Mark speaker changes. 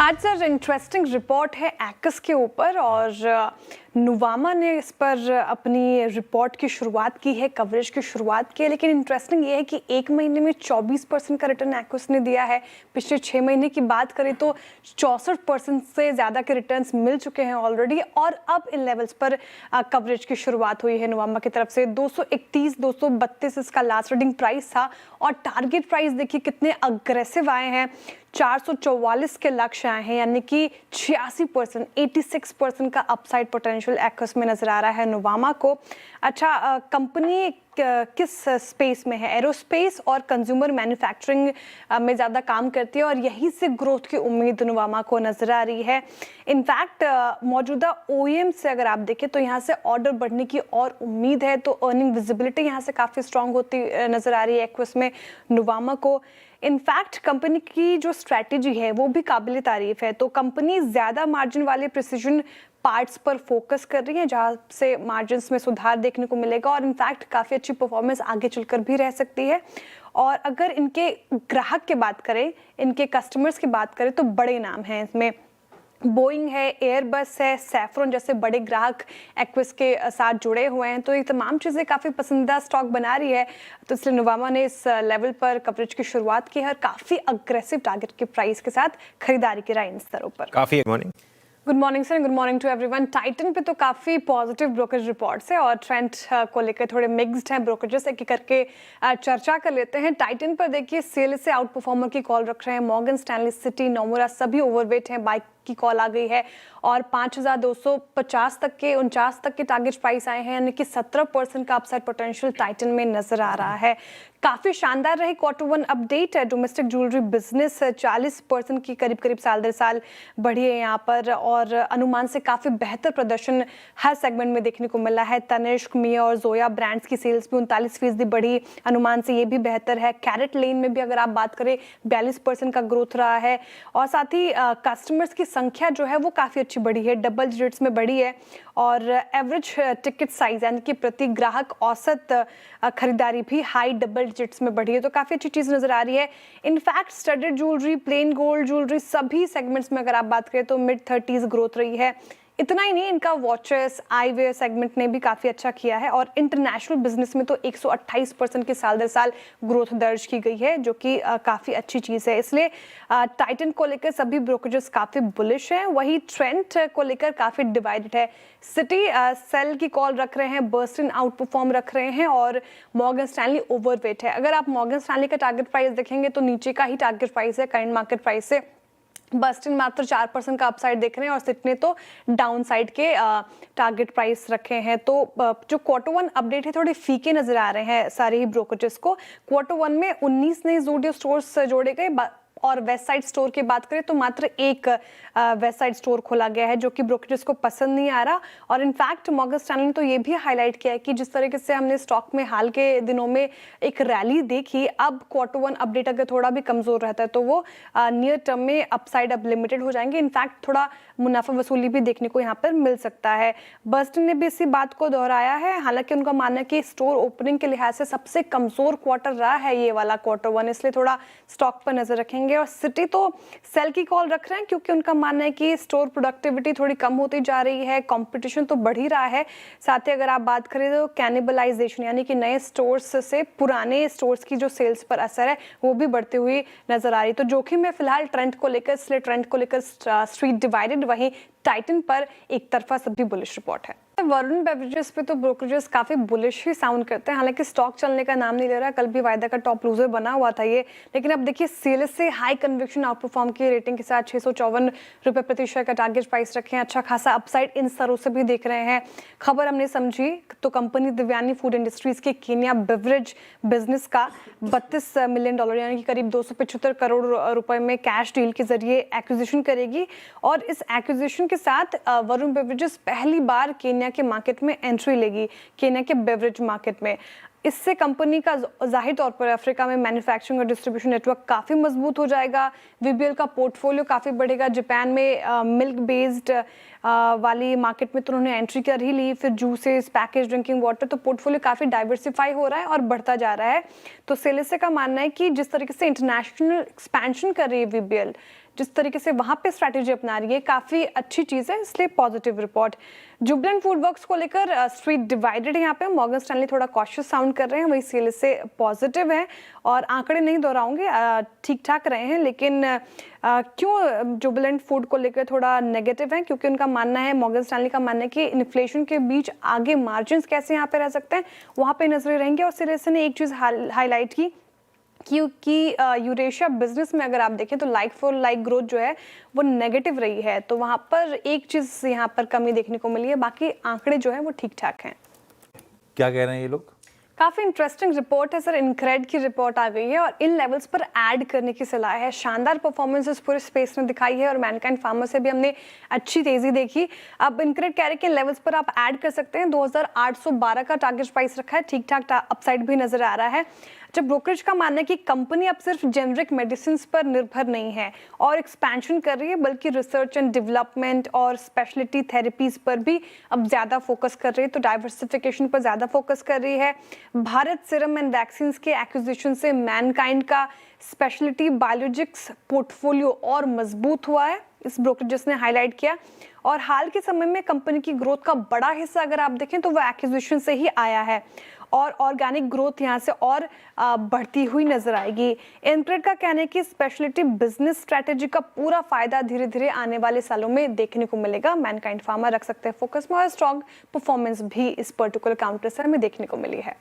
Speaker 1: आज sir interesting report है x के ऊपर और नुवामा ने इस पर अपनी रिपोर्ट की शुरुआत की है, कवरेज की शुरुआत की है। लेकिन इंटरेस्टिंग ये है कि एक महीने में 24% का रिटर्न एक्स ने दिया है। पिछले 6 महीने की बात करें तो 64% से ज़्यादा के रिटर्न्स मिल चुके हैं ऑलरेडी और अब इन लेवल्स पर कवरेज की शुरुआत हुई है नुवामा की तरफ से। 231 232 इसका लास्ट रीडिंग प्राइस था और टारगेट प्राइस देखिए कितने अग्रेसिव आए हैं, 444 के लक्ष्य आए हैं, यानी कि 86%, 86% का अपसाइड पोटेंशियल एक्स में नजर आ रहा है नुवामा को। अच्छा, कंपनी किस स्पेस में है? एरोस्पेस और कंज्यूमर मैन्युफैक्चरिंग में ज़्यादा काम करती है और यहीं से ग्रोथ की उम्मीद नुवामा को नज़र आ रही है। इनफैक्ट मौजूदा ओईएम से अगर आप देखें तो यहाँ से ऑर्डर बढ़ने की और उम्मीद है, तो अर्निंग विजिबिलिटी यहाँ से काफ़ी स्ट्रांग होती नज़र आ रही है एक्स में नुवामा को। इनफैक्ट कंपनी की जो स्ट्रैटेजी है वो भी काबिल तारीफ है। तो कंपनी ज़्यादा मार्जिन वाले प्रिसीजन पार्ट्स पर फोकस कर रही है, जहां से मार्जिन्स में सुधार देखने को मिलेगा और इनफैक्ट काफ़ी अच्छी परफॉर्मेंस आगे चलकर भी रह सकती है। और अगर इनके ग्राहक की बात करें, इनके कस्टमर्स की बात करें तो बड़े नाम हैं इसमें। बोइंग है, एयरबस है, सैफ्रॉन जैसे बड़े ग्राहक एक्विस के साथ जुड़े हुए हैं। तो ये तमाम चीज़ें काफ़ी पसंदीदा स्टॉक बना रही है, तो इसलिए नुवामा ने इस लेवल पर कवरेज की शुरुआत की है और काफ़ी अग्रेसिव टारगेट के प्राइस के साथ खरीदारी की रहा इन स्तरों पर।
Speaker 2: काफ़ी morning
Speaker 1: good morning sir, good morning to everyone. Titan पे तो काफ़ी पॉजिटिव ब्रोकरेज रिपोर्ट्स है और ट्रेंड को लेकर थोड़े मिक्स्ड हैं ब्रोकरेजेस, एक करके चर्चा कर लेते हैं। टाइटन पर देखिए सेल से आउट परफॉर्मर की कॉल रख रहे हैं, मॉर्गन स्टैनली, सिटी, नोमुरा सभी ओवरवेट हैं, बाइक की कॉल आ गई है और 5250 तक के 49 तक के टारगेट प्राइस आए हैं, यानी कि 17% का अपसाइड पोटेंशियल टाइटन में नजर आ रहा है। काफी शानदार रही क्वार्टर 1 अपडेट है। डोमेस्टिक ज्वेलरी बिजनेस 40% की करीब साल दर साल बढ़ी है यहाँ पर और अनुमान से काफी बेहतर प्रदर्शन हर सेगमेंट में देखने को मिला है। तनिष्क, मिया और जोया ब्रांड्स की सेल्स भी 39% बढ़ी, अनुमान से ये भी बेहतर है। कैरेट लेन में भी अगर आप बात करें 42% का ग्रोथ रहा है और साथ ही कस्टमर्स की संख्या जो है वो काफ़ी अच्छी बढ़ी है, डबल डिजिट्स में बढ़ी है और एवरेज टिकट साइज यानी कि प्रति ग्राहक औसत खरीदारी भी हाई डबल डिजिट्स में बढ़ी है। तो काफ़ी अच्छी चीज़ नज़र आ रही है। In fact studded jewellery, plain gold jewellery सभी सेगमेंट्स में अगर आप बात करें तो मिड 30s ग्रोथ रही है। इतना ही नहीं, इनका वॉचेस, आईवेयर सेगमेंट ने भी काफ़ी अच्छा किया है और इंटरनेशनल बिजनेस में तो 128% की साल दर साल ग्रोथ दर्ज की गई है, जो कि काफ़ी अच्छी चीज़ है। इसलिए टाइटन को लेकर सभी ब्रोकरेजेस काफ़ी बुलिश हैं, वही ट्रेंड को लेकर काफ़ी डिवाइडेड है। सिटी सेल की कॉल रख रहे हैं, बर्स्टिन आउट परफॉर्म रख रहे हैं और मॉर्गन स्टैनली ओवरवेट है। अगर आप मॉर्गन स्टैनली का टारगेट प्राइस देखेंगे तो नीचे का ही टारगेट प्राइस है करंट मार्केट प्राइस से। बस्टिन मात्र 4% का अपसाइड देख रहे हैं और सिट ने तो डाउन साइड के टारगेट प्राइस रखे हैं। तो जो क्वार्टर 1 अपडेट है थोड़े फीके नजर आ रहे हैं सारे ही ब्रोकरेजेस को। क्वार्टर 1 में 19 नए ज़ोडियो स्टोर्स जोड़े गए और वेस्ट साइड स्टोर की बात करें तो मात्र एक वेस्ट साइड स्टोर खोला गया है, जो कि ब्रोकरेज को पसंद नहीं आ रहा। और इनफैक्ट मॉर्गन स्टैनली ने तो ये भी हाईलाइट किया है कि जिस तरीके से हमने स्टॉक में हाल के दिनों में एक रैली देखी, अब क्वार्टर 1 अपडेट अगर थोड़ा भी कमजोर रहता है तो वो नियर टर्म में अपसाइड अब लिमिटेड हो जाएंगे। इनफैक्ट थोड़ा मुनाफा वसूली भी देखने को यहाँ पर मिल सकता है। बर्स्टिन ने भी इसी बात को दोहराया है, हालांकि उनका मानना है कि स्टोर ओपनिंग के लिहाज से सबसे कमजोर क्वार्टर रहा है ये वाला क्वार्टर 1, इसलिए थोड़ा स्टॉक पर नजर रखेंगे। और सिटी तो सेल की कॉल रख रहे हैं क्योंकि उनका मानना है कि स्टोर प्रोडक्टिविटी थोड़ी कम होती जा रही है, कंपटीशन तो बढ़ ही रहा है। साथ ही अगर आप बात करें तो कैनिबलाइजेशन यानी कि नए स्टोर्स से पुराने स्टोर्स की जो सेल्स पर असर है वो भी बढ़ती हुई नजर आ रही है। तो जोखिम है फिलहाल ट्रेंड को लेकर, इसलिए ट्रेंड को लेकर स्ट्रीट डिवाइडेड, वहीं टाइटन पर एक तरफा सभी बुलिश रिपोर्ट है। वरुण बेवरेजेस पे तो ब्रोकरेजेस काफी बुलिश ही साउंड करते हैं, हालांकि स्टॉक चलने का नाम नहीं ले रहा है। कल भी वायदा का टॉप लूजर बना हुआ था ये, लेकिन अब देखिए सेल से हाई कन्विक्शन आउट परफॉर्म की रेटिंग के साथ 654 रुपए प्रति शेयर का टारगेट प्राइस रखे हैं। अच्छा खासा अपसाइड इन स्तरों से भी देख रहे हैं। खबर हमने समझी तो कंपनी दिव्यानी फूड इंडस्ट्रीज के केन्या बेवरेज बिजनेस का $32 मिलियन यानी कि करीब 275 करोड़ रुपए में कैश डील के जरिए एक्विजिशन करेगी और इस एक्विजिशन के साथ वरुण बेवरेजेस पहली बार केन्या के मार्केट में एंट्री लेगी, केन्या के बेवरेज मार्केट में। इससे कंपनी का जाहिर तौर पर अफ्रीका में मैन्युफैक्चरिंग और डिस्ट्रीब्यूशन नेटवर्क काफ़ी मजबूत हो जाएगा। वीबीएल का पोर्टफोलियो काफ़ी बढ़ेगा। जापान में मिल्क बेस्ड वाली मार्केट में तो उन्होंने एंट्री कर ही ली, फिर जूसेस, पैकेज ड्रिंकिंग वाटर, तो पोर्टफोलियो काफ़ी डाइवर्सिफाई हो रहा है और बढ़ता जा रहा है। तो सेलेसे का मानना है कि जिस तरीके से इंटरनेशनल एक्सपेंशन कर रही है वीबीएल, जिस तरीके से वहाँ पे स्ट्रैटेजी अपना रही है काफ़ी अच्छी चीज़ है, इसलिए पॉजिटिव रिपोर्ट। जुबिलेंट फूडवर्क्स को लेकर स्ट्रीट डिवाइडेड है। यहाँ पे मॉर्गन स्टैनली थोड़ा कॉशियस साउंड कर रहे हैं, वही सीएलएसए पॉजिटिव है और आंकड़े नहीं दोहराऊंगे, ठीक ठाक रहे हैं। लेकिन क्यों जुबिलेंट फूड को लेकर थोड़ा नेगेटिव है? क्योंकि उनका मानना है, मॉर्गन स्टैनली का मानना है कि इन्फ्लेशन के बीच आगे मार्जिन कैसे यहाँ पे रह सकते हैं, वहाँ पे नजरें रहेंगे। और सीएलएसए ने एक चीज़ हाईलाइट की क्योंकि यूरेशिया बिजनेस में अगर आप देखें तो लाइक फॉर लाइक ग्रोथ जो है वो नेगेटिव रही है, तो वहाँ पर एक चीज़ यहाँ पर कमी देखने को मिली है, बाकी आंकड़े जो है वो ठीक ठाक हैं।
Speaker 2: क्या कह रहे हैं ये लोग?
Speaker 1: काफ़ी इंटरेस्टिंग रिपोर्ट है सर, इनक्रेड की रिपोर्ट आ गई है और इन लेवल्स पर ऐड करने की सलाह है। शानदार परफॉर्मेंस इस पूरे स्पेस में दिखाई है और मैनकाइंड फार्मा से भी हमने अच्छी तेजी देखी। अब इनक्रेड कह रहे कि इन लेवल्स पर आप ऐड कर सकते हैं। 2812 का टारगेट प्राइस रखा है, ठीक ठाक अपसाइड भी नजर आ रहा है। जब ब्रोकरेज का मानना है कि कंपनी अब सिर्फ जेनरिक मेडिसिन पर निर्भर नहीं है और एक्सपेंशन कर रही है, बल्कि रिसर्च एंड डेवलपमेंट और स्पेशलिटी थेरेपीज पर भी अब ज्यादा फोकस कर रही है, तो डाइवर्सिफिकेशन पर ज्यादा फोकस कर रही है। भारत सीरम एंड वैक्सीन के एक्विजिशन से मैनकाइंड का स्पेशलिटी बायोलॉजिक्स पोर्टफोलियो और मजबूत हुआ है, इस ब्रोकरेजेस ने हाईलाइट किया। और हाल के समय में कंपनी की ग्रोथ का बड़ा हिस्सा अगर आप देखें तो वो एक्विजिशन से ही आया है और ऑर्गेनिक ग्रोथ यहाँ से और बढ़ती हुई नजर आएगी। इनक्रेड का कहना है कि स्पेशलिटी बिजनेस स्ट्रेटेजी का पूरा फायदा धीरे धीरे आने वाले सालों में देखने को मिलेगा। मैनकाइंड फार्मा रख सकते हैं फोकस में और स्ट्रॉन्ग परफॉर्मेंस भी इस पर्टिकुलर काउंटर से हमें देखने को मिली है।